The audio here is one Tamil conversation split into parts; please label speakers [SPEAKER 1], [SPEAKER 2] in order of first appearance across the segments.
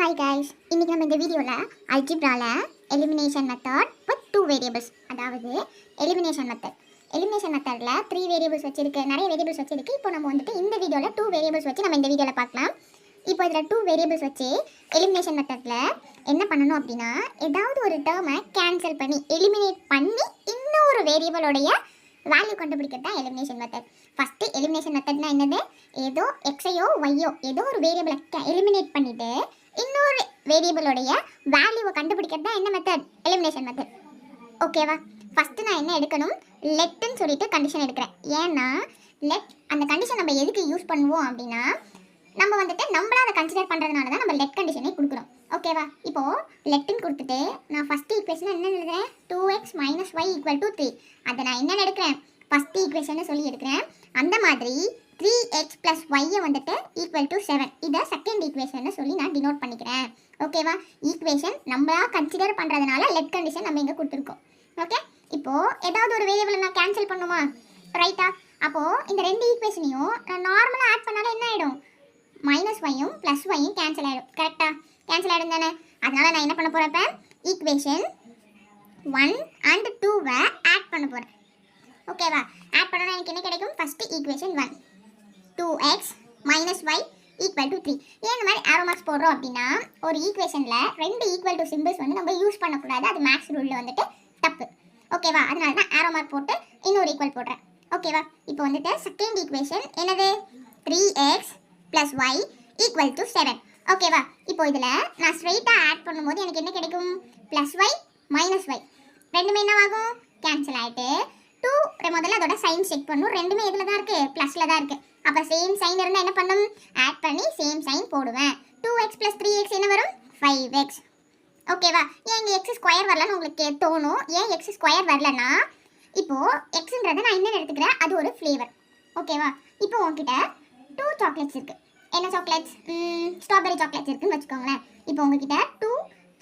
[SPEAKER 1] Hi guys, இன்னைக்கு நம்ம இந்த வீடியோல அல்ஜிப்ரால எலிமினேஷன் மெத்தட் வித் 2 வேரியபிள்ஸ், அதாவது எலிமினேஷன் மெத்தட்ல 3 வேரியபிள்ஸ் வச்சிருக்கு, நிறைய வேரியபிள்ஸ் வச்சிருக்கு. இப்போ நம்ம வந்துட்டு இந்த வீடியோல 2 வேரியபிள்ஸ் வச்சு நம்ம இந்த வீடியோல பார்க்கலாம். இப்போ இதுல 2 வேரியபிள்ஸ் வச்சு எலிமினேஷன் மெத்தட்ல என்ன பண்ணணும் அப்படின்னா, ஏதாவது ஒரு டேர்மை கேன்சல் பண்ணி எலிமினேட் பண்ணி இன்னொரு வேரியபிளோடைய வேல்யூ கண்டுபிடிக்கிறது தான் எலிமினேஷன் மெத்தட். ஃபர்ஸ்ட் எலிமினேஷன் மெத்தட்னா என்னது, ஏதோ எக்ஸையோ ஒய்யோ ஏதோ ஒரு வேரியபிளை எலிமினேட் பண்ணிட்டு இன்னொரு வேரியபிளோடைய வேல்யூவை கண்டுபிடிக்கிறது தான் என்ன மெத்தட், எலிமினேஷன் மெத்தட். ஓகேவா? ஃபஸ்ட்டு நான் என்ன எடுக்கணும், லெட்டுன்னு சொல்லிட்டு கண்டிஷன் எடுக்கிறேன். ஏன்னா லெட் அந்த கண்டிஷன் நம்ம எதுக்கு யூஸ் பண்ணுவோம் அப்படின்னா, நம்ம வந்துட்டு நம்மளா அதை கன்சிடர் பண்ணுறதுனால தான் நம்ம லெட் கண்டிஷனே கொடுக்குறோம். ஓகேவா? இப்போது லெட்டுன்னு கொடுத்துட்டு நான் ஃபஸ்ட்டு ஈக்குவேஷன் என்ன எழுதுறேன், 2x - y = 3. அதை நான் என்ன எடுக்கிறேன், ஃபஸ்ட்டு ஈக்குவேஷன் சொல்லி எடுக்கிறேன். அந்த மாதிரி 3x + y வந்துட்டு = 7. இதை செகண்ட் ஈக்குவேஷன் சொல்லி நான் டினோட் பண்ணிக்கிறேன். ஓகேவா? ஈக்குவேஷன் நம்மளா கன்சிடர் பண்ணுறதுனால லெட் கண்டிஷன் நம்ம இங்கே கொடுத்துருக்கோம். ஓகே, இப்போது ஏதாவது ஒரு வேரியபிளை நான் கேன்சல் பண்ணுமா, ரைட்டா? அப்போது இந்த ரெண்டு ஈக்குவேஷனையும் நான் நார்மலாக ஆட் பண்ணாலும் என்ன ஆகிடும், -y-யும் +y-யும் கேன்சல் ஆகிடும். கரெக்டாக கேன்சல் ஆகிடும் தானே? அதனால் நான் என்ன பண்ண போகிறப்ப ஈக்குவேஷன் 1 and 2 ஆட் பண்ண போகிறேன். ஓகேவா? ஆட் பண்ணால் எனக்கு என்ன கிடைக்கும், ஃபஸ்ட்டு ஈக்குவேஷன் 1 2x - y = 3. ஏன் இந்த மாதிரி ஆரோ மார்க்ஸ் போடுறோம் அப்படின்னா, ஒரு ஈக்குவேஷனில் ரெண்டு ஈக்குவல் டு சிம்பிள்ஸ் வந்து நம்ம யூஸ் பண்ணக்கூடாது, அது மேக்ஸ் ரூலில் வந்துட்டு தப்பு. ஓகேவா? அதனால தான் ஆரோ மார்க் போட்டு இன்னொரு ஈக்குவல் போடுறேன். ஓகேவா? இப்போ வந்துட்டு செகண்ட் ஈக்குவேஷன் என்னது, 3x + y = 7. ஓகேவா? இப்போ இதில் நான் ஸ்ட்ரெயிட்டாக ஆட் பண்ணும்போது எனக்கு என்ன கிடைக்கும், +y - y ரெண்டுமே என்ன ஆகும், கேன்சல் ஆகிட்டு 2 முதல்ல அதோட சைன் செக் பண்ணும். ரெண்டுமே எதில் தான் இருக்குது, ப்ளஸில் தான் இருக்குது. அப்போ சேம் சைன் இருந்தால் என்ன பண்ணும், ஆட் பண்ணி சேம் சைன் போடுவேன். 2x + 3x என்ன வரும், 5x. ஓகேவா? ஏன் இங்கே x² வரலன்னு உங்களுக்கு தோணும். ஏன் x² வரலன்னா, இப்போது எக்ஸுன்றதை நான் என்ன எடுத்துக்கிறேன், அது ஒரு ஃப்ளேவர். ஓகேவா? இப்போ உங்ககிட்ட 2 சாக்லேட்ஸ் இருக்குது. என்ன சாக்லேட்ஸ், ஸ்ட்ராபெரி சாக்லேட்ஸ் இருக்குன்னு வச்சுக்கோங்களேன். இப்போ உங்ககிட்ட 2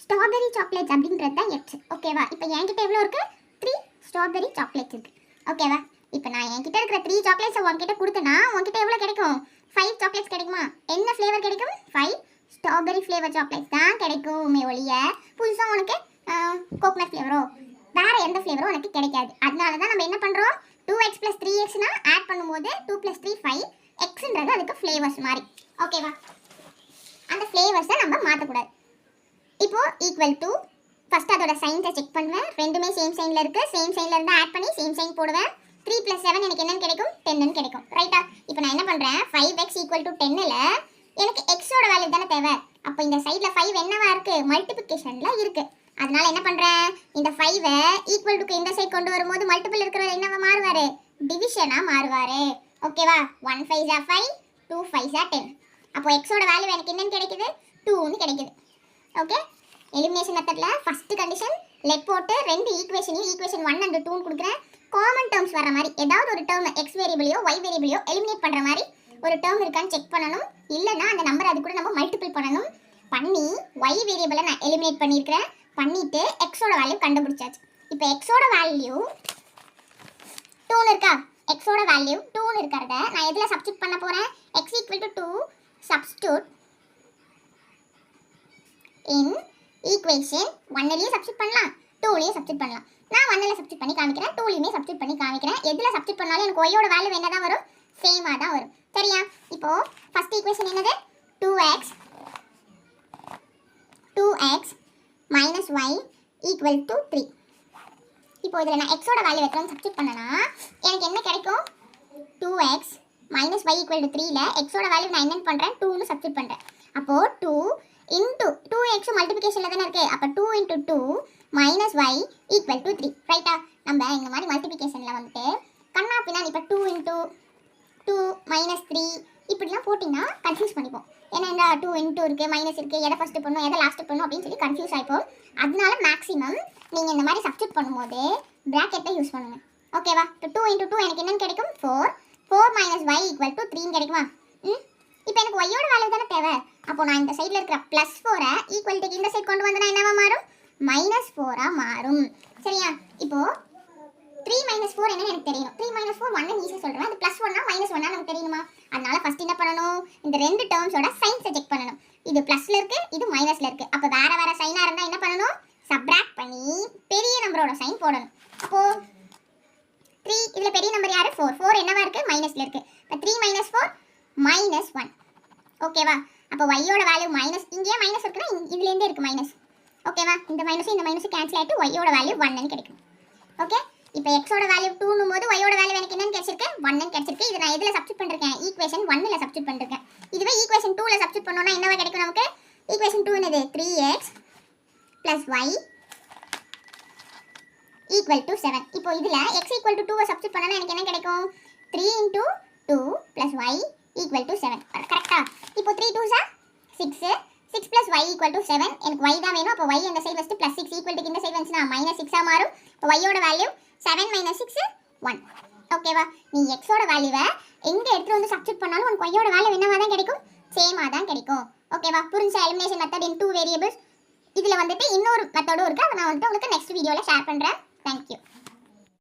[SPEAKER 1] ஸ்ட்ராபெரி சாக்லேட்ஸ் அப்படின்றது தான் x. ஓகேவா? இப்போ என்கிட்ட எவ்வளோ இருக்குது, 3 ஸ்ட்ராபெரி சாக்லேட்ஸ் இருக்குது. ஓகேவா? இப்போ நான் என்கிட்ட இருக்கிற 3 சாக்லேட்ஸை உங்ககிட்ட கொடுத்தேன்னா உங்ககிட்ட எவ்வளோ கிடைக்கும், 5 சாக்லேட்ஸ் கிடைக்குமா? என்ன ஃப்ளேவர் கிடைக்கும், 5 ஸ்ட்ராபெரி ஃப்ளேவர் சாக்லேட்ஸ் தான் கிடைக்குமே ஒழிய புதுசாக உனக்கு கோகனட் ஃப்ளேவரோ வேறு எந்த ஃப்ளேவரோ உனக்கு கிடைக்காது. அதனால தான் நம்ம என்ன பண்ணுறோம், 2x + 3xனா ஆட் பண்ணும்போது 2 + 3 5, எக்ஸ்ன்றது அதுக்கு ஃப்ளேவர்ஸ் மாதிரி. ஓகேவா? அந்த ஃப்ளேவர்ஸை நம்ம மாற்றக்கூடாது. இப்போது ஈக்குவல் டு ஃபஸ்ட் அதோட சைன்ஸை செக் பண்ணுவேன். ரெண்டுமே சேம் சைனில் இருக்குது. சேம் சைனில் இருந்தால் ஆட் பண்ணி சேம் சைன் போடுவேன். 3 + 7 எனக்கு என்னன்னு கிடைக்கும், 10ன்னு கிடைக்கும். ரைட்டா? இப்போ நான் என்ன பண்ணுறேன், 5x = 10ல் எனக்கு எக்ஸோட வேல்யூ தானே தேவை. அப்போ இந்த சைடில் 5 என்னவா இருக்குது, மல்டிபிகேஷனில் இருக்குது. அதனால என்ன பண்ணுறேன், இந்த 5-ஐ ஈக்குவல் டுக்கு இந்த சைட் கொண்டு வரும்போது மல்டிபிள் இருக்கிறவர் என்னவா மாறுவார், டிவிஷனாக மாறுவார். ஓகேவா? 1 × 5 = 5, 2 × 5 = 10. அப்போ எக்ஸோட வேல்யூ எனக்கு என்னன்னு கிடைக்குது, 2ன்னு கிடைக்குது. ஓகே, எலிமினேஷன் மெத்தடில் ஃபஸ்ட்டு கண்டிஷன் லெட் போட்டு ரெண்டு ஈக்குவேஷனையும் ஈக்குவேஷன் 1 and 2 கொடுக்குறேன். காமன் டேர்ம்ஸ் வர மாதிரி ஏதாவது ஒரு டேர்ம் எக்ஸ் வேரியபிளையோ ஒய் வேரியபிளையோ எலிமினேட் பண்ணுற மாதிரி ஒரு டேர்ம் இருக்கான்னு செக் பண்ணணும். இல்லைன்னா அந்த நம்பர் அது கூட நம்ம மல்டிபிள் பண்ணணும். பண்ணி ஒய் வேரியபிளை நான் எலிமினேட் பண்ணியிருக்கிறேன். பண்ணிவிட்டு எக்ஸோட வேல்யூ கண்டுபிடிச்சாச்சு. இப்போ எக்ஸோட வேல்யூ 2ன்னு இருக்கா, எக்ஸோட வேல்யூ 2ன்னு இருக்கிறத நான் எதில் சப்ஸ்டியூட் பண்ண போகிறேன், x = 2 சப்ஸ்டியூட் இன் ஈக்குவேஷன் 1லேயும் சப்ஸ்டியூட் பண்ணலாம், 2லேயும் சப்ஸ்டியூட் பண்ணலாம். நான் 1ல் சப்ஸ்டியூட் பண்ணி காமிக்கிறேன், 2லேயுமே சப்ஸ்டியூட் பண்ணி காமிக்கிறேன். எதில் சப்ஸ்டியூட் பண்ணாலும் எனக்கு ஒய்யோட வேல்யூ என்ன தான் வரும், சேமாக தான் வரும். சரியா? இப்போது ஃபஸ்ட் ஈக்குவேஷன் என்னது, 2x - y = 3. இப்போ இதில் நான் எக்ஸோட வேல்யூ வைக்கிறேன்னு சப்ஸ்டியூட் பண்ணனா எனக்கு என்ன கிடைக்கும், 2x - y = 3ல் எக்ஸோட வேல்யூ நான் என்னென்னு பண்ணுறேன், 2ன்னு சப்ஸ்டியூட் பண்ணுறேன். அப்போது 2 × 2x மல்டிபிகேஷனில் தானே இருக்குது. அப்போ 2 × 2 - y = 3. ரைட்டா? நம்ம இந்த மாதிரி மல்டிபிகேஷனில் வந்துட்டு கண்ணா பின்னாடி இப்போ 2 × 2 - 3 இப்படிலாம் போட்டிங்கன்னா கன்ஃபியூஸ் பண்ணிப்போம். ஏன்னா இந்த 2 × இருக்குது, மைனஸ் இருக்குது, எதை ஃபஸ்ட்டு பண்ணும் எதை லாஸ்ட்டு பண்ணும் அப்படின்னு சொல்லி கன்ஃபியூஸ் ஆகிப்போம். அதனால மேக்ஸிமம் நீங்கள் இந்த மாதிரி சப்ஸ்டியூட் பண்ணும்போது ப்ராக்கெட்டை யூஸ் பண்ணுங்கள். ஓகேவா? இப்போ 2 × 2 எனக்கு என்னென்னு கிடைக்கும், 4 - y = 3ன்னு கிடைக்குமா? இப்போ எனக்கு ஒய்யோட வேல்யூ தானே தேவை. அப்போ நான் இந்த சைடில் இருக்கிற +4-ஐ ஈக்குவல்ட்டுக்கு இந்த சைட் கொண்டு வந்தேன்னா என்னவா மாறும், -4ஆக மாறும். சரியா? இப்போது 3 - 4 என்னன்னு எனக்கு தெரியணும். 3 - 4 1 ஈஸியா சொல்றேன். அது +1 -1 நமக்கு தெரியணுமா? அதனால ஃபர்ஸ்ட் என்ன பண்ணணும்? இந்த ரெண்டு டேர்ம்ஸோட சைன்ஸை செக் பண்ணணும். இது ப்ளஸ்ல இருக்கு, இது மைனஸ்ல இருக்கு. அப்ப வேற வேற சைனா இருந்தா என்ன பண்ணணும்? சப்ட்ராக்ட் பண்ணி பெரிய நம்பரோட சைன் போடணும். அப்போ 3 இதுல பெரிய நம்பர் யாரு? 4. 4 என்னவா இருக்கு? மைனஸ்ல இருக்கு. அப்ப 3 - 4 -1. ஓகேவா? அப்ப y யோட வேல்யூ மைனஸ், இங்கேயே மைனஸ் இருக்குன்னா இதுல இருந்தே இருக்கு மைனஸ். ஓகேவா? இந்த மைனஸ் கேன்சல் ஆயிட்டு y யோட வேல்யூ 1 ன்னு கிடைக்கும். ஓகே, இப்போ x ஓட வேல்யூ 2 னும் போது y யோட வேல்யூ எனக்கு என்னன்னு கிடைச்சிருக்கு? 1 ன்னு கிடைச்சிருக்கு. இது நான் எதுல சப்ஸ்டிட் பண்ணிருக்கேன்? ஈக்குவேஷன் 1 ல சப்ஸ்டிட் பண்ணிருக்கேன். இதுவே ஈக்குவேஷன் 2 ல சப்ஸ்டிட் பண்ணோம்னா என்னவா கிடைக்கும் நமக்கு? ஈக்குவேஷன் 2 என்னது? 3x + y = 7. இப்போ இதுல x = 2 வை சப்ஸ்டிட் பண்ணனா எனக்கு என்ன கிடைக்கும்? 3 × 2 + y = 7. கரெக்ட்டா? இப்போ 3 2s are 6. 6 + y = 7. எனக்கு y தான் வேணும். அப்போ y அந்த சைடு வச்சிட்டு +6 = இந்த சைடு வந்துச்சுனா -6 ஆ மாறும். இப்போ y யோட வேல்யூ 7 - 6 1. ஓகேவா? நீ x ஓட வேல்யூவை எங்க எடுத்து வந்து சப்ஸ்டிட் பண்ணாலும் உனக்கு y யோட வேல்யூ என்னவா தான் கிடைக்கும்? சேமா தான் கிடைக்கும். ஓகேவா? புரிஞ்சா? எலிமினேஷன் மெத்தட் இன் 2 வேரியபிள்ஸ். இதுல வந்துட்டு இன்னொரு மெத்தடும் இருக்கு. அதை நான் வந்துட்டு உங்களுக்கு நெக்ஸ்ட் வீடியோல ஷேர் பண்றேன். Thank you.